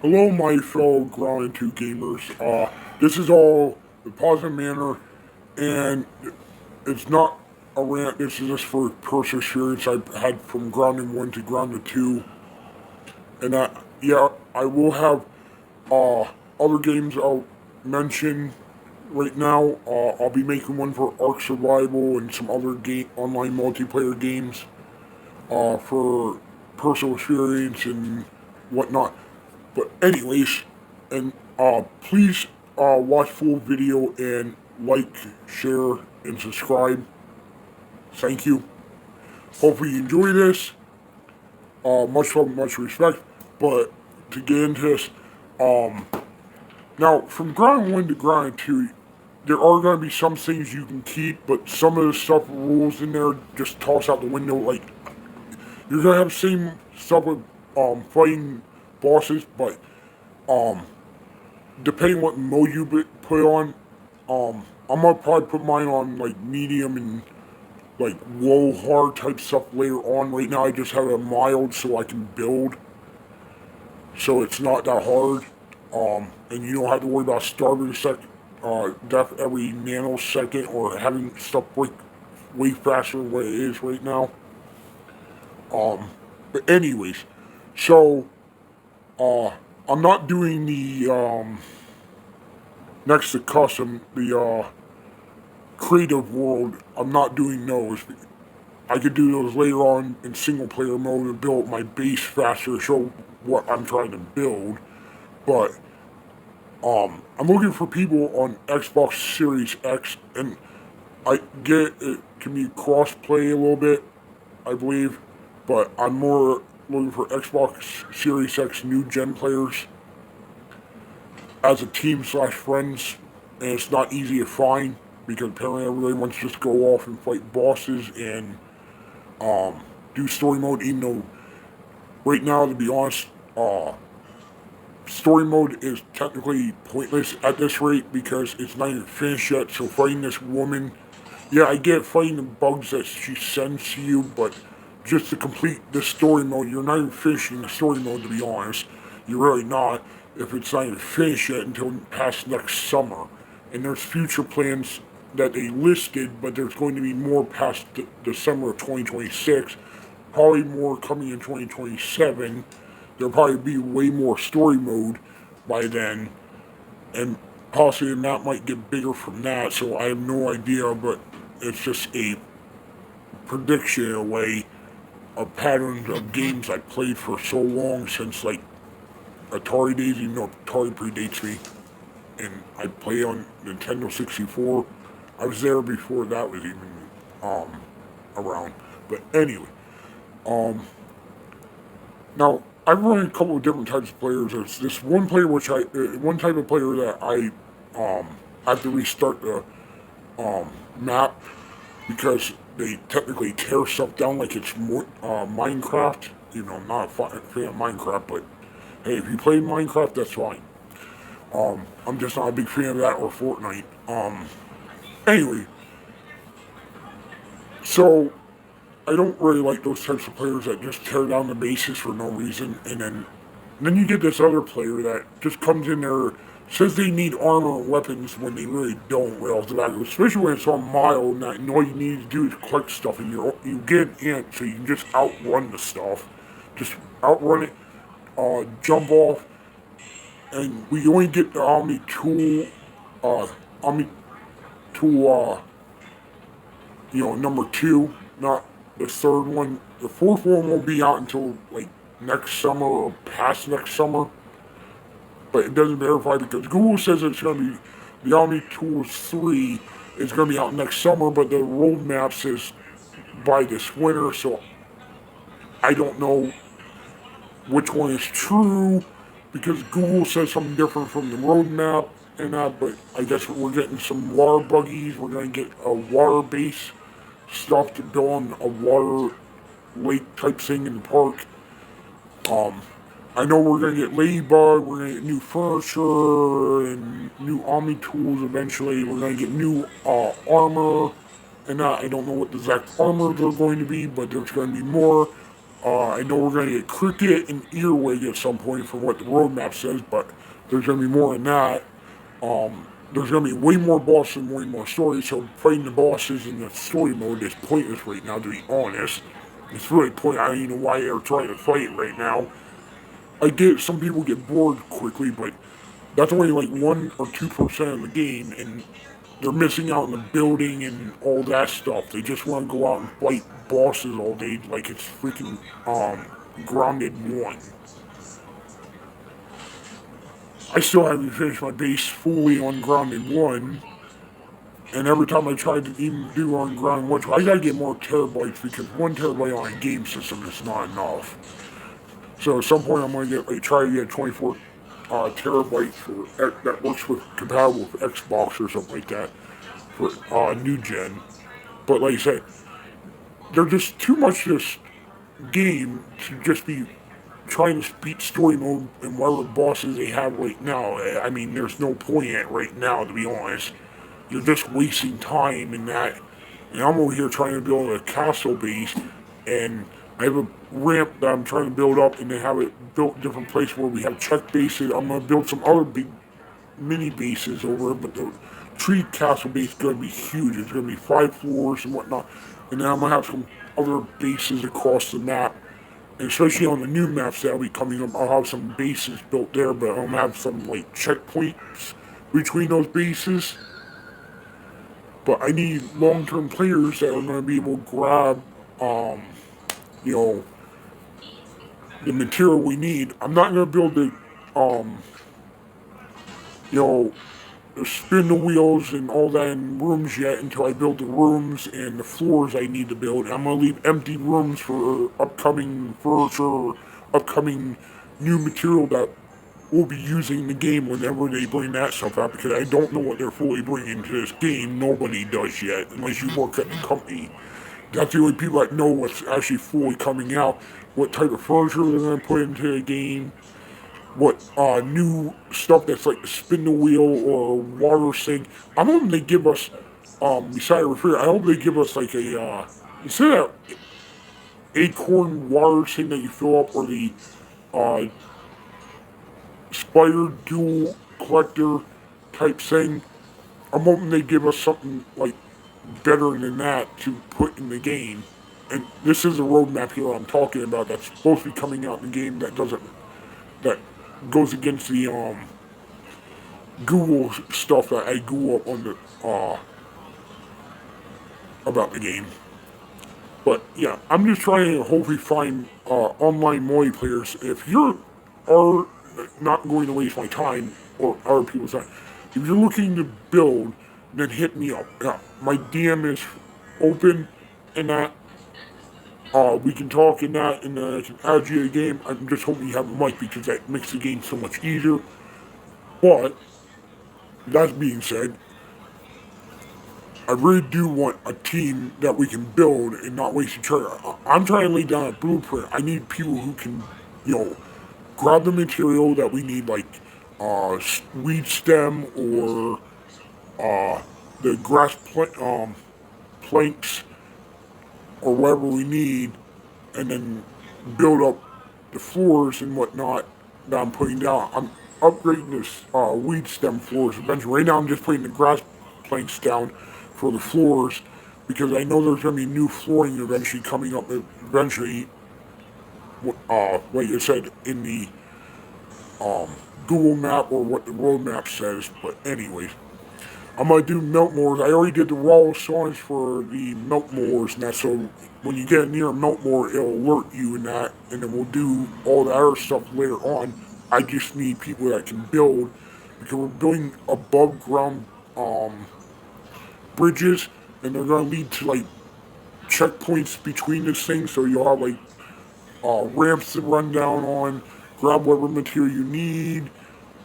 Hello, my fellow Ground 2 gamers. This is all the positive manner, and it's not a rant. This is just for personal experience I've had from Grounded 1 to Grounded 2. And yeah, I will have other games I'll mention right now. I'll be making one for Ark Survival and some other online multiplayer games for personal experience and whatnot. But anyways, and please watch full video and like, share, and subscribe. Thank you. Hopefully you enjoy this. Much love, much respect. But to get into this, now from grind one to grind two, there are going to be some things you can keep, but some of the stuff rules in there just toss out the window. Like you're going to have same stuff with fighting bosses, but depending what mode you put on, I'm gonna probably put mine on like medium and like low hard type stuff later on. Right now, I just have a mild so I can build, so it's not that hard. And you don't have to worry about starving death every nanosecond or having stuff break way faster than what it is right now. But anyways, so I'm not doing the next to custom, the creative world. I'm not doing those. I could do those later on in single player mode to build my base faster, show what I'm trying to build. But I'm looking for people on Xbox Series X, and I get it can be cross play a little bit, I believe, but I'm more looking for Xbox Series X new gen players as a team slash friends, and it's not easy to find because apparently everybody wants to just go off and fight bosses and do story mode. Even though right now, to be honest, story mode is technically pointless at this rate because it's not even finished yet. So fighting this woman, yeah, I get fighting the bugs that she sends to you, but just to complete the story mode, you're not even finishing the story mode. To be honest, you're really not. If it's not even finished yet until past next summer, and there's future plans that they listed, but there's going to be more past December of 2026, probably more coming in 2027. There'll probably be way more story mode by then, and possibly the map might get bigger from that. So I have no idea, but it's just a prediction in a way of patterns of games I played for so long since like Atari days. Even though Atari predates me, and I play on Nintendo 64. I was there before that was even around. But anyway, um, now I've run a couple of different types of players. There's this one player one type of player that I have to restart the map because they technically tear stuff down like it's more, Minecraft. You know, I'm not a fan of Minecraft, but hey, if you play Minecraft, that's fine. I'm just not a big fan of that or Fortnite. Anyway, so I don't really like those types of players that just tear down the bases for no reason, and then you get this other player that just comes in there, says they need armor and weapons when they really don't right off the bat. Especially when it's on mild, and all you need to do is collect stuff, and you get an ant, so you can just outrun the stuff, just outrun it, jump off, and we only get the Omni tool, number two, not the third one. The fourth one won't be out until like next summer or past next summer, but it doesn't verify because Google says it's going to be the Omni Tools 3 is going to be out next summer, but the roadmap says by this winter, so I don't know which one is true because Google says something different from the roadmap and that, but I guess we're getting some water buggies. We're going to get a water base stuff to build on a water lake type thing in the park. I know we're gonna get Ladybug, we're gonna get new furniture and new Omni tools eventually. We're gonna get new armor, and I don't know what the exact armor they're going to be, but there's going to be more. I know we're gonna get Cricket and Earwig at some point for what the roadmap says, but there's gonna be more than that. There's gonna be way more bosses and way more stories, so fighting the bosses in the story mode is pointless right now, to be honest. It's really pointless. I don't even know why they're trying to fight it right now. I get some people get bored quickly, but that's only like 1 or 2% of the game, and they're missing out on the building and all that stuff. They just want to go out and fight bosses all day like it's freaking Grounded 1. I still haven't finished my base fully on Grounded 1, and every time I try to even do on Grounded 1, I gotta get more terabytes because 1 terabyte on a game system is not enough. So at some point I'm gonna try to get 24 terabytes for that works with compatible with Xbox or something like that for new gen. But like I said, there's just too much this game to just be trying to beat story mode and whatever bosses they have right now. I mean, there's no point in it right now, to be honest. You're just wasting time in that. And I'm over here trying to build a castle base, and I have a ramp that I'm trying to build up, and they have it built in different places where we have check bases. I'm gonna build some other big mini bases over it, but the tree castle base is gonna be huge. It's gonna be 5 floors and whatnot, and then I'm gonna have some other bases across the map. And especially on the new maps that'll be coming up, I'll have some bases built there, but I'll have some like checkpoints between those bases. But I need long-term players that are going to be able to grab, you know, the material we need. I'm not going to build you know, the spindle wheels and all that in rooms yet until I build the rooms and the floors I need to build. I'm going to leave empty rooms for upcoming furniture, upcoming new material that we'll be using in the game whenever they bring that stuff out, because I don't know what they're fully bringing to this game. Nobody does yet, unless you work at the company. That's the only people that know what's actually fully coming out, what type of furniture they're going to put into the game, what new stuff that's like the spindle wheel or water sink. I'm hoping they give us, besides refrigerator, I hope they give us like a, instead of acorn water sink that you fill up, or the uh, spider dual collector type thing. I'm hoping they give us something like better than that to put in the game. And this is a roadmap here I'm talking about that's supposed to be coming out in the game that goes against the Google stuff that I Google up on the about the game. But yeah, I'm just trying to hopefully find online multiplayers. If you are not going to waste my time or other people's time, if you're looking to build, then hit me up. Yeah, my DM is open, and that we can talk in that, and I can add you to the game. I'm just hoping you have a mic because that makes the game so much easier. But that being said, I really do want a team that we can build and not waste each other. I'm trying to lay down a blueprint. I need people who can, you know, grab the material that we need, like weed stem or the planks or whatever we need, and then build up the floors and whatnot that I'm putting down. I'm upgrading this weed stem floors eventually. Right now I'm just putting the grass planks down for the floors because I know there's going to be new flooring eventually coming up eventually, like I said, in the Google map or what the road map says. But anyways, I'm gonna do melt mowers. I already did the raw songs for the melt mowers and that, so when you get near a melt mower, it'll alert you and that, and then we'll do all the other stuff later on. I just need people that can build, because we're building above ground bridges, and they're gonna lead to like checkpoints between these things, so you'll have like ramps to run down on, grab whatever material you need,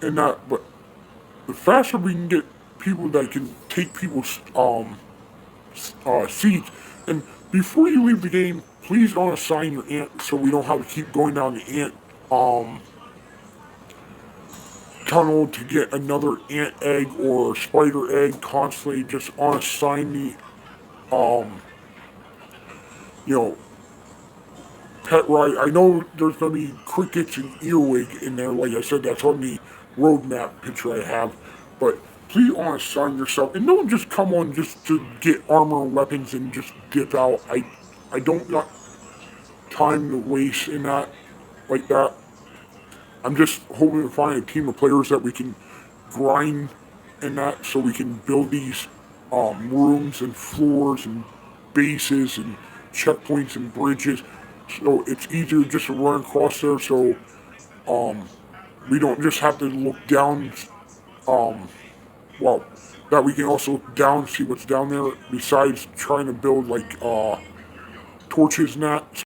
and that. But the faster we can get people that can take people's seats, and before you leave the game, please don't assign your ant so we don't have to keep going down the ant tunnel to get another ant egg or spider egg constantly. Just unassign the you know pet ride. I know there's gonna be crickets and earwig in there. Like I said, that's on the roadmap picture I have. But please assign yourself, and don't just come on just to get armor and weapons and just dip out. I don't got time to waste in that like that. I'm just hoping to find a team of players that we can grind in that, so we can build these rooms and floors and bases and checkpoints and bridges. So it's easier just to run across there, so we don't just have to look down. Um, well, that we can also look down, see what's down there. Besides trying to build like torches and that.